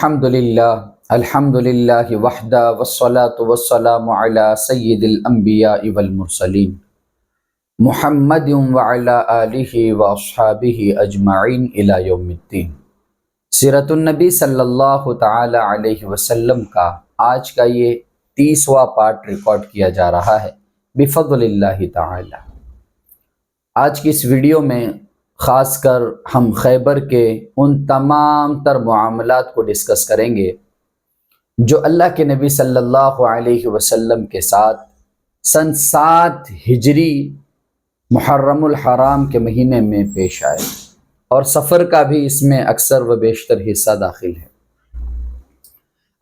الحمد للہ وحدہ والصلاة والسلام علی سید الانبیاء والمرسلین محمد وعلی آلہ واصحابہ اجمعین الی یوم الدین۔ سیرت النبی صلی اللہ تعالی علیہ وسلم کا آج کا یہ 30واں پارٹ ریکارڈ کیا جا رہا ہے بفضل اللہ تعالی۔ آج کی اس ویڈیو میں خاص کر ہم خیبر کے ان تمام تر معاملات کو ڈسکس کریں گے جو اللہ کے نبی صلی اللہ علیہ وسلم کے ساتھ سن 7 ہجری محرم الحرام کے مہینے میں پیش آئے، اور سفر کا بھی اس میں اکثر و بیشتر حصہ داخل ہے۔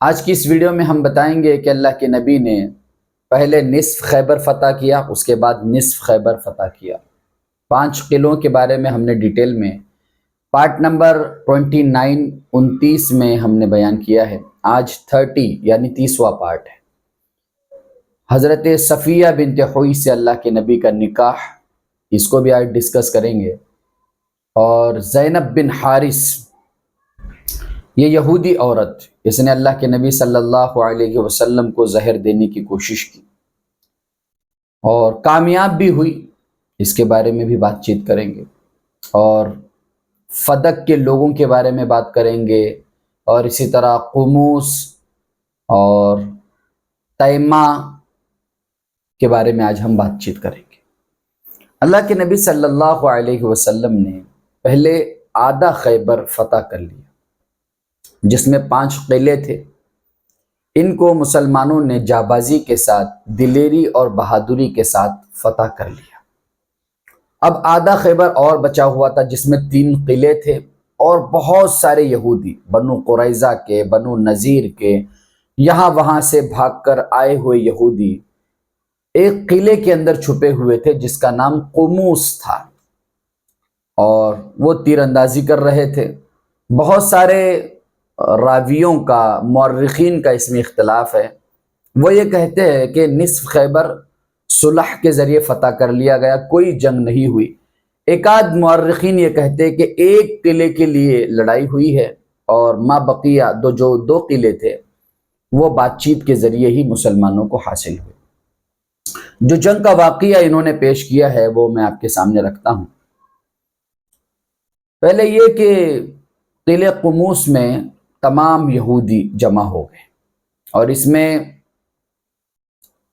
آج کی اس ویڈیو میں ہم بتائیں گے کہ اللہ کے نبی نے پہلے نصف خیبر فتح کیا، اس کے بعد نصف خیبر فتح کیا۔ 5 قلعوں کے بارے میں ہم نے ڈیٹیل میں پارٹ نمبر 29-29 میں ہم نے بیان کیا ہے۔ آج 30 یعنی 30واں پارٹ ہے۔ حضرت صفیہ بنت حوی سے اللہ کے نبی کا نکاح، اس کو بھی آج ڈسکس کریں گے۔ اور زینب بن حارث، یہ یہودی عورت، اس نے اللہ کے نبی صلی اللہ علیہ وسلم کو زہر دینے کی کوشش کی اور کامیاب بھی ہوئی، اس کے بارے میں بھی بات چیت کریں گے۔ اور فدق کے لوگوں کے بارے میں بات کریں گے، اور اسی طرح قموس اور تیمہ کے بارے میں آج ہم بات چیت کریں گے۔ اللہ کے نبی صلی اللہ علیہ وسلم نے پہلے آدھا خیبر فتح کر لیا، جس میں 5 قلعے تھے۔ ان کو مسلمانوں نے جابازی کے ساتھ، دلیری اور بہادری کے ساتھ فتح کر لیا۔ اب آدھا خیبر اور بچا ہوا تھا، جس میں 3 قلعے تھے، اور بہت سارے یہودی، بنو قریظہ کے، بنو نذیر کے، یہاں وہاں سے بھاگ کر آئے ہوئے یہودی ایک قلعے کے اندر چھپے ہوئے تھے جس کا نام قموس تھا، اور وہ تیر اندازی کر رہے تھے۔ بہت سارے راویوں کا، مورخین کا اس میں اختلاف ہے۔ وہ یہ کہتے ہیں کہ نصف خیبر صلح کے ذریعے فتح کر لیا گیا، کوئی جنگ نہیں ہوئی۔ ایک آدھ مورخین یہ کہتے ہیں کہ ایک قلعے کے لیے لڑائی ہوئی ہے، اور ما بقیہ جو 2 قلعے تھے وہ بات چیت کے ذریعے ہی مسلمانوں کو حاصل ہوئے۔ جو جنگ کا واقعہ انہوں نے پیش کیا ہے وہ میں آپ کے سامنے رکھتا ہوں۔ پہلے یہ کہ قلعہ قموس میں تمام یہودی جمع ہو گئے، اور اس میں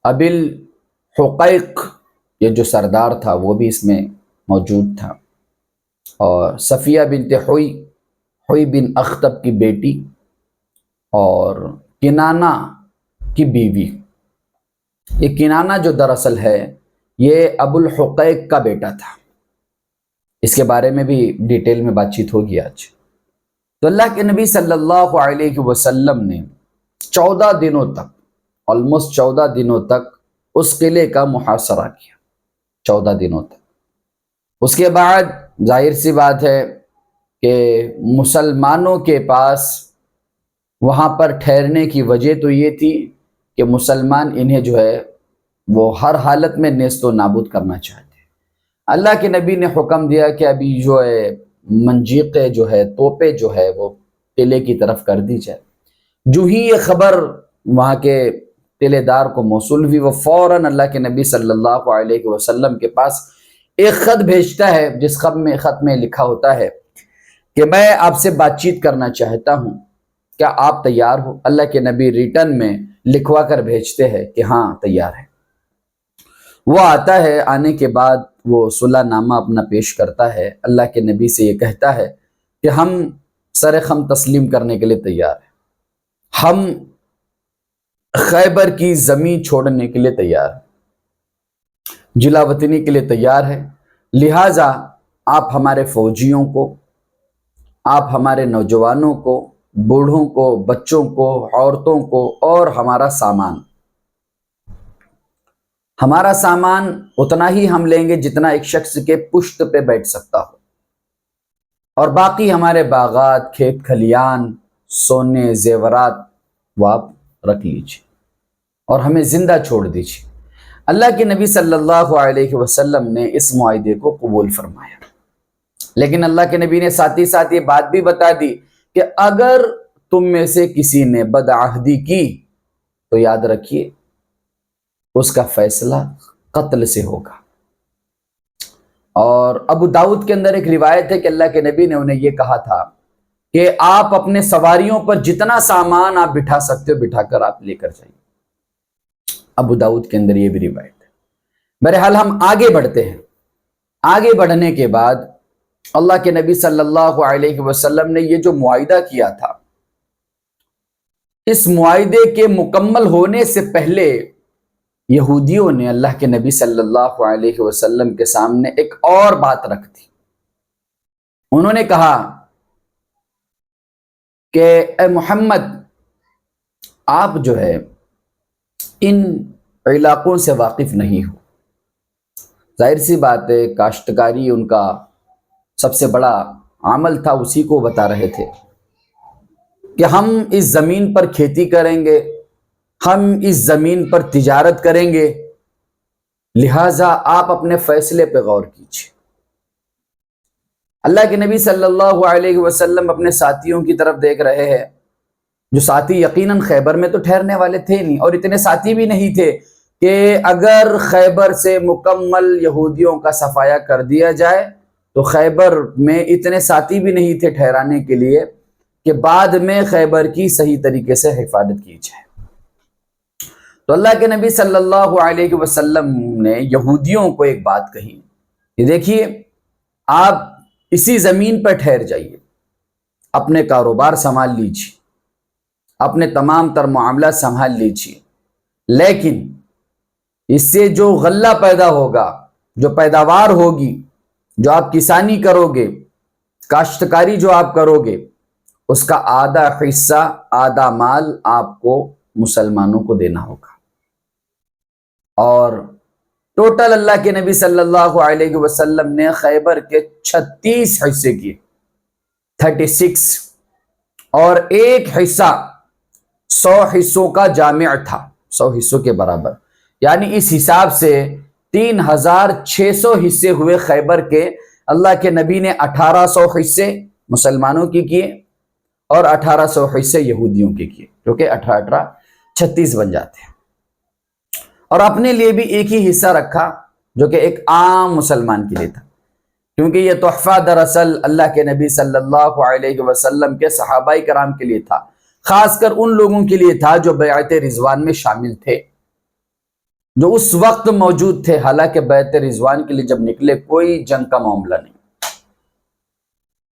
ابل حقیق، یہ جو سردار تھا، وہ بھی اس میں موجود تھا، اور صفیہ بنت حوی بن اخطب کی بیٹی، اور کنانہ کی بیوی۔ یہ کنانہ جو دراصل ہے یہ ابو الحقیق کا بیٹا تھا، اس کے بارے میں بھی ڈیٹیل میں بات چیت ہوگی آج۔ تو اللہ کے نبی صلی اللہ علیہ وسلم نے 14 دنوں تک، آلموسٹ 14 دنوں تک اس قلعے کا محاصرہ کیا، 14 دنوں تک۔ اس کے بعد ظاہر سی بات ہے کہ مسلمانوں کے پاس وہاں پر ٹھہرنے کی وجہ تو یہ تھی کہ مسلمان انہیں جو ہے وہ ہر حالت میں نیست و نابود کرنا چاہتے ہیں۔ اللہ کے نبی نے حکم دیا کہ ابھی جو ہے منجیقے جو ہے، توپے جو ہے، وہ قلعے کی طرف کر دی جائے۔ جو ہی یہ خبر وہاں کے قلعے دار کو موصول ہوئی، وہ فوراً اللہ کے نبی صلی اللہ علیہ وسلم کے پاس ایک خط بھیجتا ہے، جس خط میں لکھا ہوتا ہے کہ میں آپ سے بات چیت کرنا چاہتا ہوں، کیا آپ تیار ہو؟ اللہ کے نبی ریٹن میں لکھوا کر بھیجتے ہیں کہ ہاں تیار ہے۔ وہ آتا ہے، آنے کے بعد وہ صلح نامہ اپنا پیش کرتا ہے، اللہ کے نبی سے یہ کہتا ہے کہ ہم سر خم تسلیم کرنے کے لیے تیار ہیں، ہم خیبر کی زمین چھوڑنے کے لیے تیار ہیں، جلا وطنی کے لیے تیار ہے، لہٰذا آپ ہمارے فوجیوں کو، آپ ہمارے نوجوانوں کو، بوڑھوں کو، بچوں کو، عورتوں کو، اور ہمارا سامان اتنا ہی ہم لیں گے جتنا ایک شخص کے پشت پہ بیٹھ سکتا ہو، اور باقی ہمارے باغات، کھیت کھلیان، سونے، زیورات وہ آپ رکھ لیجیے اور ہمیں زندہ چھوڑ دیجیے۔ اللہ کے نبی صلی اللہ علیہ وسلم نے اس معاہدے کو قبول فرمایا، لیکن اللہ کے نبی نے ساتھ ہی ساتھ یہ بات بھی بتا دی کہ اگر تم میں سے کسی نے بدعہدی کی تو یاد رکھیے اس کا فیصلہ قتل سے ہوگا۔ اور ابو داؤد کے اندر ایک روایت ہے کہ اللہ کے نبی نے انہیں یہ کہا تھا کہ آپ اپنے سواریوں پر جتنا سامان آپ بٹھا سکتے ہو بٹھا کر آپ لے کر جائیے۔ ابو داؤد کے اندر یہ بھی روایت ہے۔ بہرحال ہم آگے بڑھتے ہیں۔ آگے بڑھنے کے بعد اللہ کے نبی صلی اللہ علیہ وسلم نے یہ جو معاہدہ کیا تھا، اس معاہدے کے مکمل ہونے سے پہلے یہودیوں نے اللہ کے نبی صلی اللہ علیہ وسلم کے سامنے ایک اور بات رکھ دی۔ انہوں نے کہا کہ اے محمد، آپ جو ہے ان علاقوں سے واقف نہیں ہو۔ ظاہر سی بات ہے، کاشتکاری ان کا سب سے بڑا عمل تھا، اسی کو بتا رہے تھے کہ ہم اس زمین پر کھیتی کریں گے، ہم اس زمین پر تجارت کریں گے، لہٰذا آپ اپنے فیصلے پہ غور کیجیے۔ اللہ کے نبی صلی اللہ علیہ وسلم اپنے ساتھیوں کی طرف دیکھ رہے ہیں، جو ساتھی یقیناً خیبر میں تو ٹھہرنے والے تھے نہیں، اور اتنے ساتھی بھی نہیں تھے کہ اگر خیبر سے مکمل یہودیوں کا صفایا کر دیا جائے تو خیبر میں اتنے ساتھی بھی نہیں تھے ٹھہرانے کے لیے کہ بعد میں خیبر کی صحیح طریقے سے حفاظت کی جائے۔ تو اللہ کے نبی صلی اللہ علیہ وسلم نے یہودیوں کو ایک بات کہی کہ دیکھیے، آپ اسی زمین پر ٹھہر جائیے، اپنے کاروبار سنبھال لیجیے، اپنے تمام تر معاملات سنبھال لیجیے، لیکن اس سے جو غلہ پیدا ہوگا، جو پیداوار ہوگی، جو آپ کسانی کرو گے، کاشتکاری جو آپ کرو گے، اس کا آدھا حصہ، آدھا مال آپ کو مسلمانوں کو دینا ہوگا۔ اور ٹوٹل اللہ کے نبی صلی اللہ علیہ وسلم نے خیبر کے 36 حصے کیے، 36، اور ایک حصہ 100 حصوں کا جامع تھا، 100 حصوں کے برابر، یعنی اس حساب سے 3600 حصے ہوئے خیبر کے۔ اللہ کے نبی نے 1800 حصے مسلمانوں کی کیے اور 1800 حصے یہودیوں کے کیے، جو کہ 18 36 بن جاتے ہیں، اور اپنے لیے بھی ایک ہی حصہ رکھا جو کہ ایک عام مسلمان کے لیے تھا، کیونکہ یہ تحفہ دراصل اللہ کے نبی صلی اللہ علیہ وسلم کے صحابہ کرام کے لیے تھا، خاص کر ان لوگوں کے لیے تھا جو بیعت رضوان میں شامل تھے، جو اس وقت موجود تھے۔ حالانکہ بیعت رضوان کے لیے جب نکلے کوئی جنگ کا معاملہ نہیں،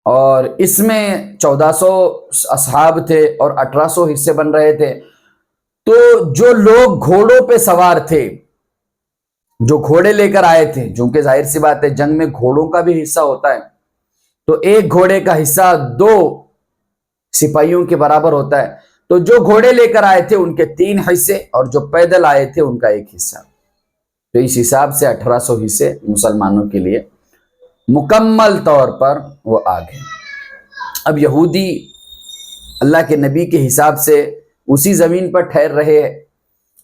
اور اس میں 1400 اصحاب تھے اور 1800 حصے بن رہے تھے۔ تو جو لوگ گھوڑوں پہ سوار تھے، جو گھوڑے لے کر آئے تھے، چونکہ ظاہر سی بات ہے جنگ میں گھوڑوں کا بھی حصہ ہوتا ہے، تو ایک گھوڑے کا حصہ 2 سپاہیوں کے برابر ہوتا ہے، تو جو گھوڑے لے کر آئے تھے ان کے 3 حصے اور جو پیدل آئے تھے ان کا 1 حصہ، تو اس حساب سے 1800 حصے مسلمانوں کے لیے مکمل طور پر وہ آ گئے۔ اب یہودی اللہ کے نبی کے حساب سے اسی زمین پر ٹھہر رہے ہیں۔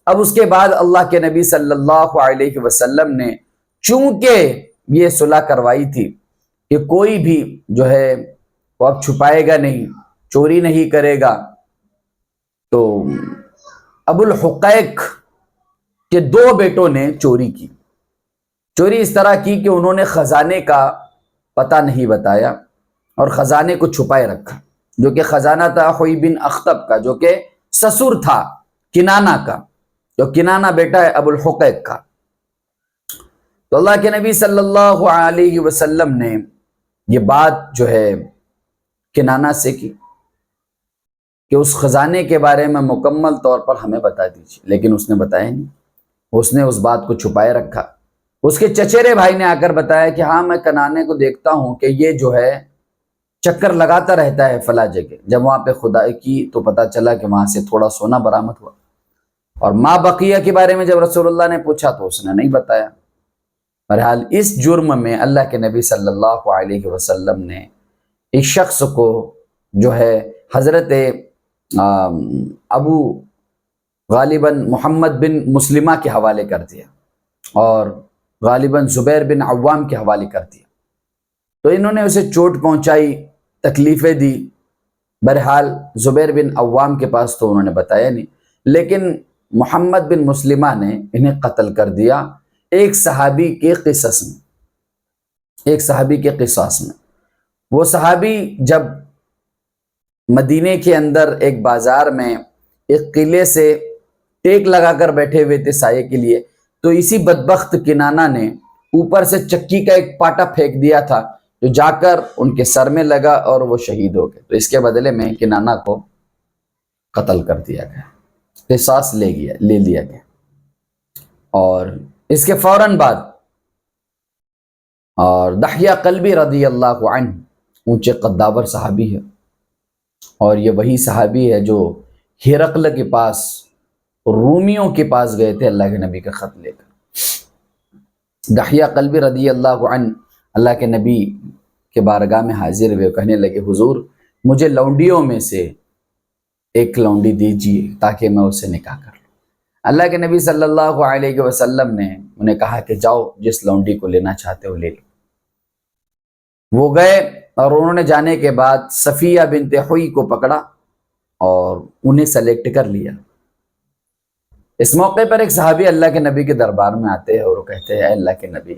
اب اس کے بعد اللہ کے نبی صلی اللہ علیہ وسلم نے چونکہ یہ صلح کروائی تھی کہ کوئی بھی جو ہے وہ اب چھپائے گا نہیں، چوری نہیں کرے گا، تو ابو الحقیق کے 2 بیٹوں نے چوری کی۔ چوری اس طرح کی کہ انہوں نے خزانے کا پتہ نہیں بتایا اور خزانے کو چھپائے رکھا، جو کہ خزانہ تھا حوی بن اخطب کا، جو کہ سسر تھا کنانہ کا، جو کنانہ بیٹا ہے ابو الحقیق کا۔ تو اللہ کے نبی صلی اللہ علیہ وسلم نے یہ بات جو ہے کنانہ سے کی کہ اس خزانے کے بارے میں مکمل طور پر ہمیں بتا دیجیے، لیکن اس نے بتایا نہیں، اس نے اس بات کو چھپائے رکھا۔ اس کے چچیرے بھائی نے آ کر بتایا کہ ہاں میں کنانے کو دیکھتا ہوں کہ یہ جو ہے چکر لگاتا رہتا ہے فلاں جگہ۔ جب وہاں پہ خدائی کی تو پتا چلا کہ وہاں سے تھوڑا سونا برآمد ہوا، اور ماں بقیہ کے بارے میں جب رسول اللہ نے پوچھا تو اس نے نہیں بتایا۔ بہرحال اس جرم میں اللہ کے نبی صلی اللہ علیہ وسلم نے اس شخص کو جو ہے حضرت ابو غالباً محمد بن مسلمہ کے حوالے کر دیا اور غالباً زبیر بن عوام کے حوالے کر دیا۔ تو انہوں نے اسے چوٹ پہنچائی، تکلیفیں دی، بہرحال زبیر بن عوام کے پاس تو انہوں نے بتایا نہیں، لیکن محمد بن مسلمہ نے انہیں قتل کر دیا ایک صحابی کے قصص میں، ایک صحابی کے قصاص میں۔ وہ صحابی جب مدینے کے اندر ایک بازار میں ایک قلعے سے ٹیک لگا کر بیٹھے ہوئے تھے سائے کے لیے، تو اسی بدبخت کنانہ نے اوپر سے چکی کا ایک پاٹا پھینک دیا تھا جو جا کر ان کے سر میں لگا اور وہ شہید ہو گئے۔ تو اس کے بدلے میں کنانہ کو قتل کر دیا گیا، قصاص لے لیا گیا۔ اور اس کے فوراً بعد اور دحیہ قلبی رضی اللہ عنہ اونچے قداور صحابی ہے، اور یہ وہی صحابی ہے جو ہرقل کے پاس، رومیوں کے پاس گئے تھے اللہ کے نبی کا خط لے کر۔ دحیہ قلبی رضی اللہ عنہ اللہ کے نبی کے بارگاہ میں حاضر ہوئے، کہنے لگے حضور مجھے لونڈیوں میں سے ایک لونڈی دیجیے تاکہ میں اسے نکاح کر لوں۔ اللہ کے نبی صلی اللہ علیہ وسلم نے انہیں کہا کہ جاؤ جس لونڈی کو لینا چاہتے ہو لے لو۔ وہ گئے اور انہوں نے جانے کے بعد صفیہ بنت حوی کو پکڑا اور انہیں سلیکٹ کر لیا۔ اس موقع پر ایک صحابی اللہ کے نبی کے دربار میں آتے ہیں اور وہ کہتے ہیں اے اللہ کے نبی،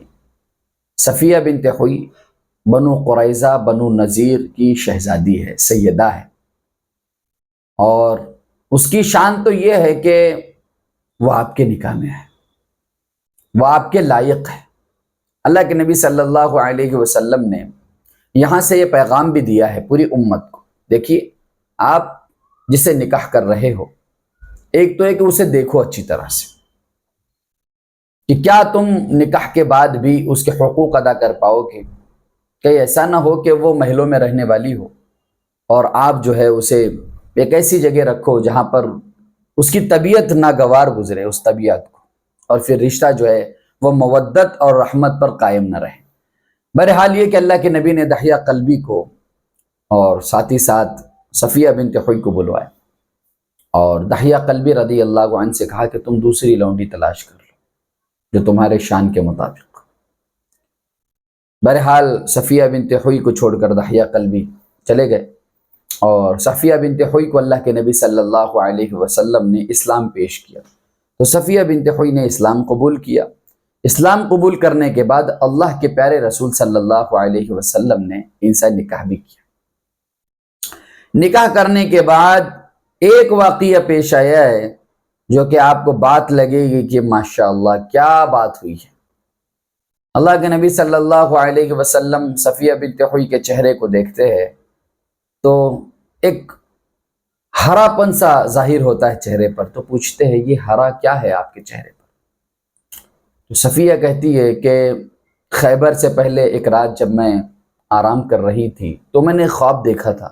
صفیہ بنت حوی بنو قریظہ بنو نذیر کی شہزادی ہے، سیدہ ہے، اور اس کی شان تو یہ ہے کہ وہ آپ کے نکاح میں ہے، وہ آپ کے لائق ہے۔ اللہ کے نبی صلی اللہ علیہ وسلم نے یہاں سے یہ پیغام بھی دیا ہے پوری امت کو، دیکھیے آپ جسے نکاح کر رہے ہو، ایک تو ہے کہ اسے دیکھو اچھی طرح سے کہ کیا تم نکاح کے بعد بھی اس کے حقوق ادا کر پاؤ گے، کہیں ایسا نہ ہو کہ وہ محلوں میں رہنے والی ہو اور آپ جو ہے اسے ایک ایسی جگہ رکھو جہاں پر اس کی طبیعت ناگوار گزرے اس طبیعت کو، اور پھر رشتہ جو ہے وہ مودت اور رحمت پر قائم نہ رہے۔ بہرحال یہ کہ اللہ کے نبی نے دحیہ قلبی کو اور ساتھ ہی ساتھ صفیہ بنت حوی کو بلوایا اور دحیہ قلبی رضی اللہ عنہ سے کہا کہ تم دوسری لونڈی تلاش کر لو جو تمہارے شان کے مطابق۔ بہرحال صفیہ بنت حوی کو چھوڑ کر دحیہ قلبی چلے گئے، اور صفیہ بنت حوی کو اللہ کے نبی صلی اللہ علیہ وسلم نے اسلام پیش کیا، تو صفیہ بنت حوی نے اسلام قبول کیا۔ اسلام قبول کرنے کے بعد اللہ کے پیارے رسول صلی اللہ علیہ وسلم نے ان سے نکاح بھی کیا۔ نکاح کرنے کے بعد ایک واقعہ پیش آیا ہے جو کہ آپ کو بات لگے گی کہ ماشاءاللہ کیا بات ہوئی ہے۔ اللہ کے نبی صلی اللہ علیہ وسلم صفیہ بنت حوی کے چہرے کو دیکھتے ہیں تو ایک ہرا پن سا ظاہر ہوتا ہے چہرے پر، تو پوچھتے ہیں یہ ہرا کیا ہے آپ کے چہرے پر؟ تو صفیہ کہتی ہے کہ خیبر سے پہلے ایک رات جب میں آرام کر رہی تھی تو میں نے خواب دیکھا تھا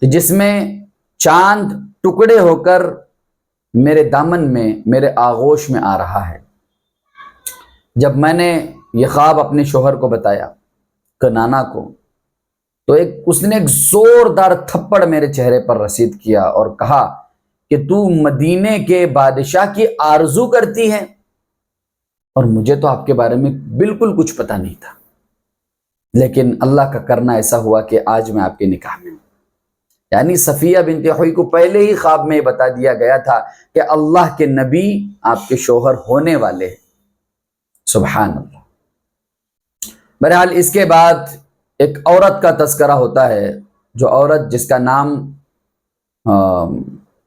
جس میں چاند ٹکڑے ہو کر میرے دامن میں میرے آغوش میں آ رہا ہے۔ جب میں نے یہ خواب اپنے شوہر کو بتایا کنانہ کو، تو اس نے ایک زوردار تھپڑ میرے چہرے پر رسید کیا اور کہا کہ تو مدینے کے بادشاہ کی آرزو کرتی ہے، اور مجھے تو آپ کے بارے میں بالکل کچھ پتہ نہیں تھا، لیکن اللہ کا کرنا ایسا ہوا کہ آج میں آپ کے نکاح میں ہوں۔ یعنی صفیہ بنت حوی کو پہلے ہی خواب میں بتا دیا گیا تھا کہ اللہ کے نبی آپ کے شوہر ہونے والے ہیں۔ سبحان اللہ۔ بہرحال اس کے بعد ایک عورت کا تذکرہ ہوتا ہے، جو عورت جس کا نام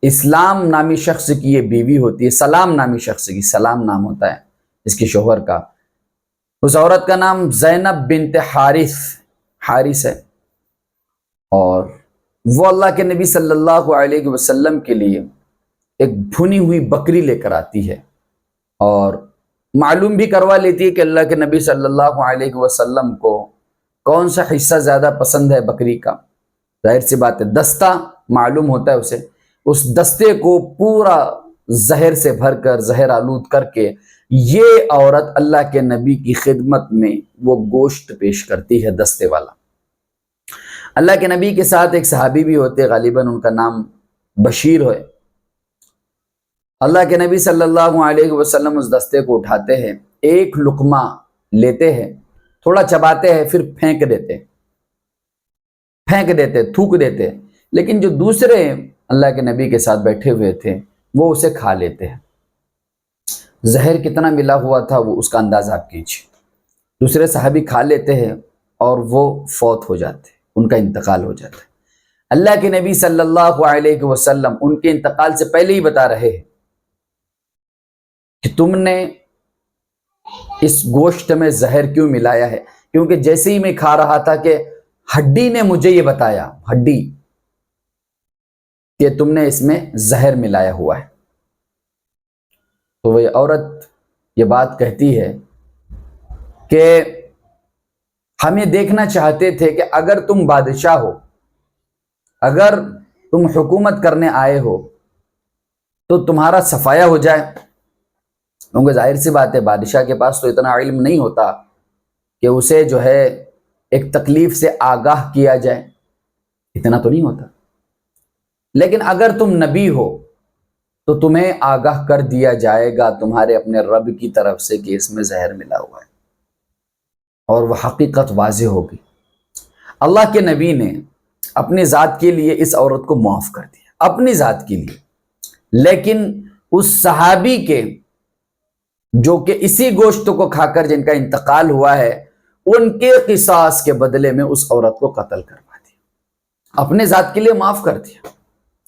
اسلام نامی شخص کی یہ بیوی ہوتی ہے، سلام نامی شخص کی، سلام نام ہوتا ہے اس کے شوہر کا۔ اس عورت کا نام زینب بنت حارث ہے، اور وہ اللہ کے نبی صلی اللہ علیہ وسلم کے لیے ایک بھنی ہوئی بکری لے کر آتی ہے اور معلوم بھی کروا لیتی ہے کہ اللہ کے نبی صلی اللہ علیہ وسلم کو کون سا حصہ زیادہ پسند ہے بکری کا۔ ظاہر سی بات ہے دستہ معلوم ہوتا ہے اسے، اس دستے کو پورا زہر سے بھر کر، زہر آلود کر کے یہ عورت اللہ کے نبی کی خدمت میں وہ گوشت پیش کرتی ہے دستے والا۔ اللہ کے نبی کے ساتھ ایک صحابی بھی ہوتے، غالباً ان کا نام بشیر ہے۔ اللہ کے نبی صلی اللہ علیہ وسلم اس دستے کو اٹھاتے ہیں، ایک لقمہ لیتے ہیں، تھوڑا چباتے ہیں، پھر پھینک دیتے، تھوک دیتے۔ لیکن جو دوسرے اللہ کے نبی کے ساتھ بیٹھے ہوئے تھے وہ اسے کھا لیتے ہیں۔ زہر کتنا ملا ہوا تھا وہ اس کا اندازہ آپ کیجیے۔ دوسرے صحابی کھا لیتے ہیں اور وہ فوت ہو جاتے ہیں، ان کا انتقال ہو جاتا ہے۔ اللہ کے نبی صلی اللہ علیہ وسلم ان کے انتقال سے پہلے ہی بتا رہے ہیں کہ تم نے اس گوشت میں زہر کیوں ملایا ہے، کیونکہ جیسے ہی میں کھا رہا تھا کہ ہڈی نے مجھے یہ بتایا، ہڈی، کہ تم نے اس میں زہر ملایا ہوا ہے۔ تو وہ عورت یہ بات کہتی ہے کہ ہم یہ دیکھنا چاہتے تھے کہ اگر تم بادشاہ ہو، اگر تم حکومت کرنے آئے ہو تو تمہارا صفایا ہو جائے، کیونکہ ظاہر سی بات ہے بادشاہ کے پاس تو اتنا علم نہیں ہوتا کہ اسے جو ہے ایک تکلیف سے آگاہ کیا جائے، اتنا تو نہیں ہوتا۔ لیکن اگر تم نبی ہو تو تمہیں آگاہ کر دیا جائے گا تمہارے اپنے رب کی طرف سے کہ اس میں زہر ملا ہوا ہے، اور وہ حقیقت واضح ہوگی۔ اللہ کے نبی نے اپنی ذات کے لیے اس عورت کو معاف کر دیا، اپنی ذات کے لیے، لیکن اس صحابی کے جو کہ اسی گوشت کو کھا کر جن کا انتقال ہوا ہے، ان کے قصاص کے بدلے میں اس عورت کو قتل کروا دیا۔ اپنے ذات کے لیے معاف کر دیا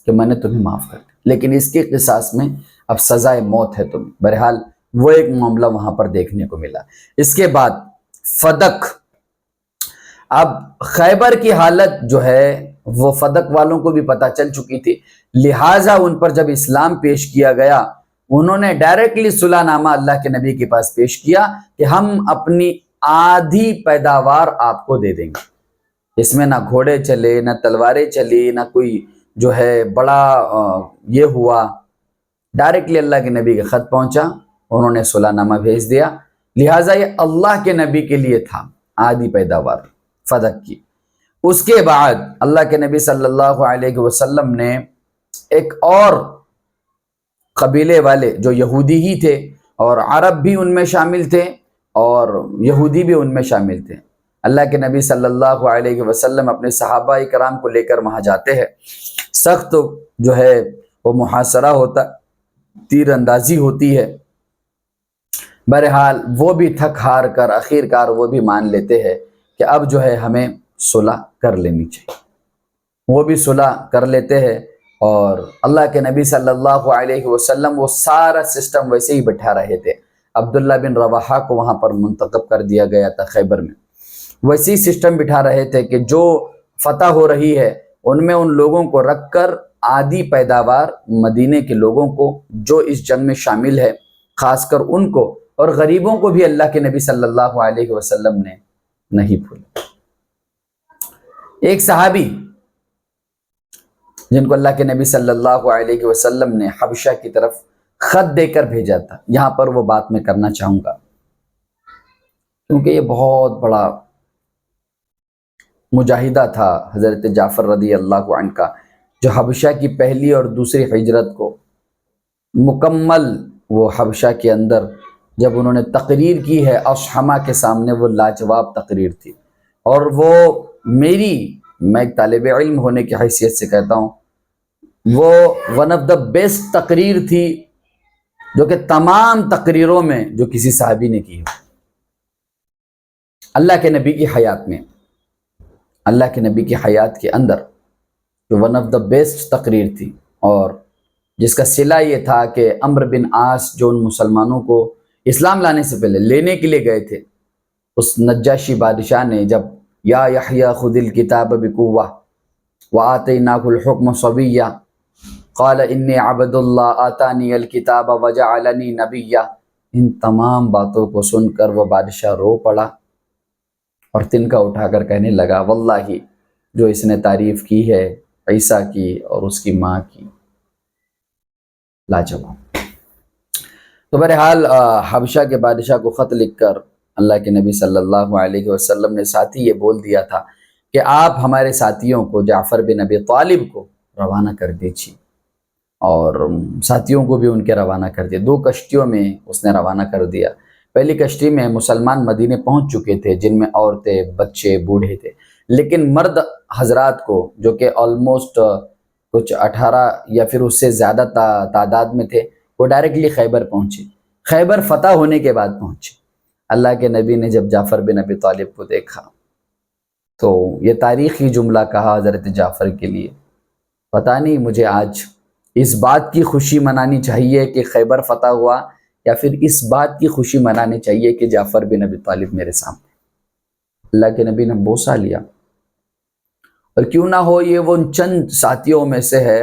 کہ میں نے تمہیں معاف کر دیا، لیکن اس کے قصاص میں اب سزائے موت ہے تمہیں۔ بہرحال وہ ایک معاملہ وہاں پر دیکھنے کو ملا۔ اس کے بعد فدق، اب خیبر کی حالت جو ہے وہ فدق والوں کو بھی پتہ چل چکی تھی، لہٰذا ان پر جب اسلام پیش کیا گیا انہوں نے ڈائریکٹلی صلح نامہ اللہ کے نبی کے پاس پیش کیا کہ ہم اپنی آدھی پیداوار آپ کو دے دیں گے۔ اس میں نہ گھوڑے چلے، نہ تلواریں چلی، نہ کوئی جو ہے بڑا یہ ہوا، ڈائریکٹلی اللہ کے نبی کے خط پہنچا، انہوں نے صلح نامہ بھیج دیا، لہٰذا یہ اللہ کے نبی کے لیے تھا آدھی پیداوار فدق کی۔ اس کے بعد اللہ کے نبی صلی اللہ علیہ وسلم نے ایک اور قبیلے والے جو یہودی ہی تھے، اور عرب بھی ان میں شامل تھے اور یہودی بھی ان میں شامل تھے، اللہ کے نبی صلی اللہ علیہ وسلم اپنے صحابہ کرام کو لے کر وہاں جاتے ہیں، سخت جو ہے وہ محاصرہ ہوتا، تیر اندازی ہوتی ہے۔ بہرحال وہ بھی تھک ہار کر آخر کار وہ بھی مان لیتے ہیں کہ اب جو ہے ہمیں صلح کر لینی چاہیے، وہ بھی صلح کر لیتے ہیں، اور اللہ کے نبی صلی اللہ علیہ وسلم وہ سارا سسٹم ویسے ہی بٹھا رہے تھے۔ عبداللہ بن رواحہ کو وہاں پر منتخب کر دیا گیا تھا خیبر میں، ویسے ہی سسٹم بٹھا رہے تھے کہ جو فتح ہو رہی ہے ان میں ان لوگوں کو رکھ کر آدھی پیداوار مدینے کے لوگوں کو جو اس جنگ میں شامل ہے خاص کر ان کو، اور غریبوں کو بھی اللہ کے نبی صلی اللہ علیہ وسلم نے نہیں بھولا۔ ایک صحابی جن کو اللہ کے نبی صلی اللہ علیہ وسلم نے حبشہ کی طرف خط دے کر بھیجا تھا، یہاں پر وہ بات میں کرنا چاہوں گا کیونکہ یہ بہت بڑا مجاہدہ تھا حضرت جعفر رضی اللہ عنہ کا، جو حبشہ کی پہلی اور دوسری ہجرت کو مکمل وہ حبشہ کے اندر جب انہوں نے تقریر کی ہے اصحمہ کے سامنے، وہ لاجواب تقریر تھی، اور وہ میں ایک طالب علم ہونے کی حیثیت سے کہتا ہوں وہ ون آف دا بیسٹ تقریر تھی جو کہ تمام تقریروں میں جو کسی صحابی نے کی ہے اللہ کے نبی کی حیات میں، اللہ کے نبی کی حیات کے اندر جو ون آف دا بیسٹ تقریر تھی، اور جس کا صلہ یہ تھا کہ عمرو بن عاص جو ان مسلمانوں کو اسلام لانے سے پہلے لینے کے لیے گئے تھے، اس نجاشی بادشاہ نے جب یا یحییٰ خذ الکتاب بقوہ وآتیناہ الحکم صبیہ قال انی عبد اللہ آتانی الکتاب وجعلنی نبیہ، ان تمام باتوں کو سن کر وہ بادشاہ رو پڑا اور تنکا اٹھا کر کہنے لگا واللہ جو اس نے تعریف کی ہے عیسیٰ کی اور اس کی ماں کی، لاجواب۔ تو بہرحال حبشہ کے بادشاہ کو خط لکھ کر اللہ کے نبی صلی اللہ علیہ وسلم نے ساتھ ہی یہ بول دیا تھا کہ آپ ہمارے ساتھیوں کو جعفر بن ابی طالب کو روانہ کر دیجیے، اور ساتھیوں کو بھی ان کے روانہ کر دیا۔ 2 کشتیوں میں اس نے روانہ کر دیا۔ پہلی کشتی میں مسلمان مدینے پہنچ چکے تھے جن میں عورتیں، بچے، بوڑھے تھے، لیکن مرد حضرات کو جو کہ آلموسٹ کچھ 18 یا پھر اس سے زیادہ تعداد میں تھے، وہ ڈائریکٹلی خیبر پہنچے، خیبر فتح ہونے کے بعد پہنچے۔ اللہ کے نبی نے جب جعفر بن ابی طالب کو دیکھا تو یہ تاریخی جملہ کہا حضرت جعفر کے لیے، پتہ نہیں مجھے آج اس بات کی خوشی منانی چاہیے کہ خیبر فتح ہوا، یا پھر اس بات کی خوشی منانی چاہیے کہ جعفر بن ابی طالب میرے سامنے۔ اللہ کے نبی نے بوسہ لیا، اور کیوں نہ ہو یہ وہ چند ساتھیوں میں سے ہے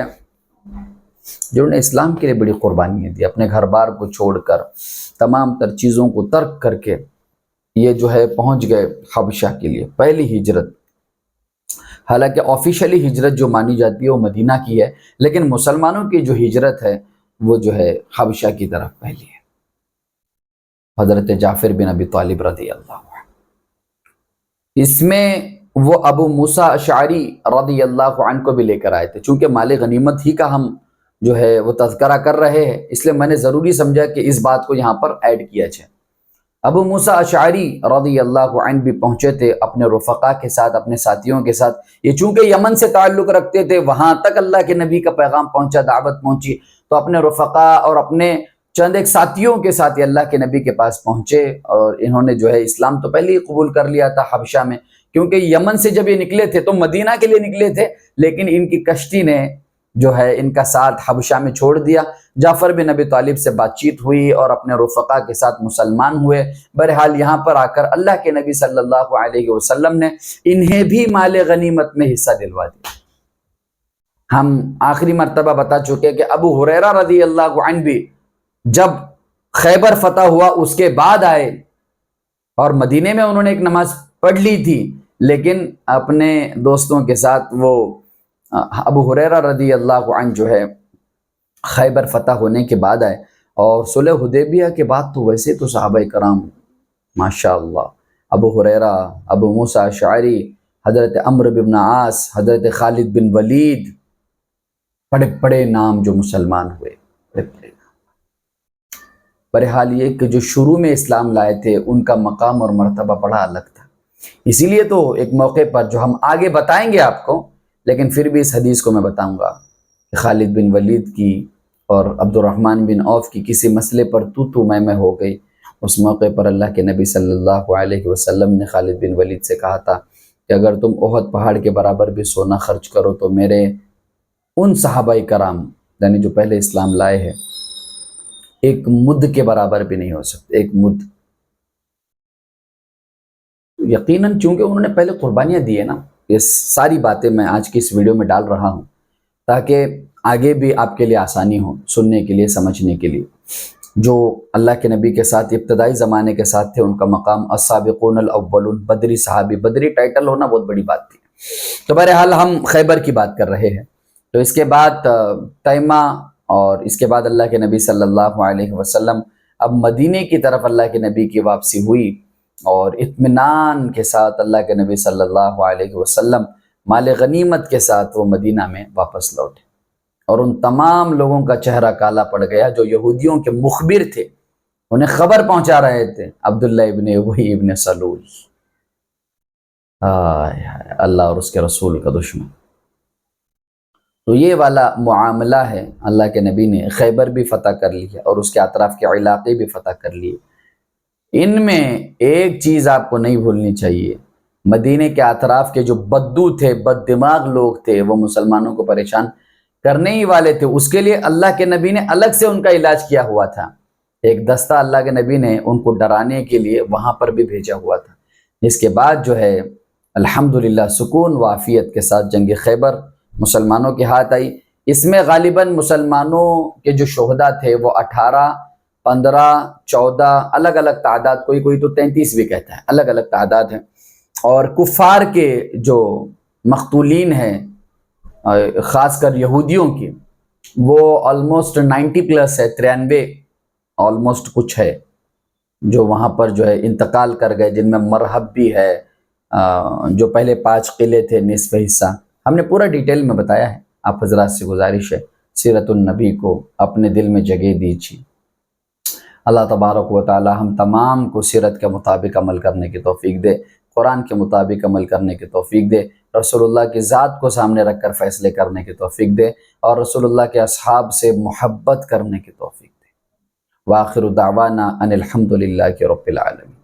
جنہوں نے اسلام کے لیے بڑی قربانیاں دی، اپنے گھر بار کو چھوڑ کر، تمام تر چیزوں کو ترک کر کے یہ جو ہے پہنچ گئے حبشہ کے لیے، پہلی ہجرت۔ حالانکہ آفیشلی ہجرت جو مانی جاتی ہے وہ مدینہ کی ہے، لیکن مسلمانوں کی جو ہجرت ہے وہ جو ہے حبشہ کی طرف پہلی ہے۔ حضرت جعفر بن ابی طالب رضی اللہ عنہ، اس میں وہ ابو موسیٰ اشعری رضی اللہ عنہ کو بھی لے کر آئے تھے۔ چونکہ مال غنیمت ہی کا ہم جو ہے وہ تذکرہ کر رہے ہیں، اس لیے میں نے ضروری سمجھا کہ اس بات کو یہاں پر ایڈ کیا جائے۔ ابو موسیٰ اشعری رضی اللہ عنہ بھی پہنچے تھے اپنے رفقا کے ساتھ، اپنے ساتھیوں کے ساتھ۔ یہ چونکہ یمن سے تعلق رکھتے تھے، وہاں تک اللہ کے نبی کا پیغام پہنچا، دعوت پہنچی، تو اپنے رفقا اور اپنے چند ایک ساتھیوں کے ساتھ یہ اللہ کے نبی کے پاس پہنچے، اور انہوں نے جو ہے اسلام تو پہلے ہی قبول کر لیا تھا حبشہ میں، کیونکہ یمن سے جب یہ نکلے تھے تو مدینہ کے لیے نکلے تھے، لیکن ان کی کشتی نے جو ہے ان کا ساتھ حبشہ میں چھوڑ دیا۔ جعفر بن ابی طالب سے بات چیت ہوئی اور اپنے رفقا کے ساتھ مسلمان ہوئے۔ بہرحال یہاں پر آ کر اللہ کے نبی صلی اللہ علیہ وسلم نے انہیں بھی مال غنیمت میں حصہ دلوا دیا۔ ہم آخری مرتبہ بتا چکے کہ ابو ہریرہ رضی اللہ عنہ بھی جب خیبر فتح ہوا اس کے بعد آئے، اور مدینے میں انہوں نے ایک نماز پڑھ لی تھی، لیکن اپنے دوستوں کے ساتھ وہ ابو ہریرہ رضی اللہ عنہ جو ہے خیبر فتح ہونے کے بعد آئے۔ اور صلح حدیبیہ کے بعد تو ویسے تو صحابہ کرام ماشاءاللہ، ابو ہریرہ، ابو موسیٰ اشعری، حضرت عمرو بن عاص، حضرت خالد بن ولید، بڑے بڑے نام جو مسلمان ہوئے، بڑے بڑے نام۔ بہرحال یہ کہ جو شروع میں اسلام لائے تھے ان کا مقام اور مرتبہ بڑا الگ تھا۔ اسی لیے تو ایک موقع پر جو ہم آگے بتائیں گے آپ کو، لیکن پھر بھی اس حدیث کو میں بتاؤں گا کہ خالد بن ولید کی اور عبد الرحمن بن عوف کی کسی مسئلے پر تو میں ہو گئی۔ اس موقع پر اللہ کے نبی صلی اللہ علیہ وسلم نے خالد بن ولید سے کہا تھا کہ اگر تم احد پہاڑ کے برابر بھی سونا خرچ کرو تو میرے ان صحابہ کرام یعنی جو پہلے اسلام لائے ہیں ایک مد کے برابر بھی نہیں ہو سکتے، ایک مد۔ یقیناً چونکہ انہوں نے پہلے قربانیاں دی ہیں نا، یہ ساری باتیں میں آج کی اس ویڈیو میں ڈال رہا ہوں تاکہ آگے بھی آپ کے لیے آسانی ہو، سننے کے لیے، سمجھنے کے لیے۔ جو اللہ کے نبی کے ساتھ ابتدائی زمانے کے ساتھ تھے ان کا مقام السابقون الاولون، بدری صحابی، بدری ٹائٹل ہونا بہت بڑی بات تھی۔ تو بہرحال ہم خیبر کی بات کر رہے ہیں۔ تو اس کے بعد تیمہ، اور اس کے بعد اللہ کے نبی صلی اللہ علیہ وسلم اب مدینے کی طرف اللہ کے نبی کی واپسی ہوئی، اور اطمینان کے ساتھ اللہ کے نبی صلی اللہ علیہ وسلم مال غنیمت کے ساتھ وہ مدینہ میں واپس لوٹے، اور ان تمام لوگوں کا چہرہ کالا پڑ گیا جو یہودیوں کے مخبر تھے، انہیں خبر پہنچا رہے تھے، عبداللہ ابن ابی ابن سلول، اللہ اور اس کے رسول کا دشمن۔ تو یہ والا معاملہ ہے، اللہ کے نبی نے خیبر بھی فتح کر لی ہے اور اس کے اطراف کے علاقے بھی فتح کر لیے۔ ان میں ایک چیز آپ کو نہیں بھولنی چاہیے، مدینے کے اطراف کے جو بدو تھے، بد دماغ لوگ تھے، وہ مسلمانوں کو پریشان کرنے ہی والے تھے، اس کے لیے اللہ کے نبی نے الگ سے ان کا علاج کیا ہوا تھا۔ ایک دستہ اللہ کے نبی نے ان کو ڈرانے کے لیے وہاں پر بھی بھیجا ہوا تھا، جس کے بعد جو ہے الحمدللہ سکون و عافیت کے ساتھ جنگ خیبر مسلمانوں کے ہاتھ آئی۔ اس میں غالباً مسلمانوں کے جو شہداء تھے وہ 18، 15، 14 الگ الگ تعداد، کوئی تو 33 بھی کہتا ہے، الگ الگ تعداد ہیں۔ اور کفار کے جو مقتولین ہیں خاص کر یہودیوں کی، وہ آلموسٹ 90 پلس ہے، 93 آلموسٹ کچھ ہے جو وہاں پر جو ہے انتقال کر گئے، جن میں مرحب بھی ہے، جو پہلے 5 قلعے تھے نصف حصہ، ہم نے پورا ڈیٹیل میں بتایا ہے۔ آپ حضرات سے گزارش ہے سیرت النبی کو اپنے دل میں جگہ دیجیے۔ اللہ تبارک و تعالی ہم تمام کو سیرت کے مطابق عمل کرنے کی توفیق دے۔ قرآن کے مطابق عمل کرنے کی توفیق دے، رسول اللہ کی ذات کو سامنے رکھ کر فیصلے کرنے کی توفیق دے، اور رسول اللہ کے اصحاب سے محبت کرنے کی توفیق دے۔ وآخر دعوانا ان الحمد للہ رب العالمین۔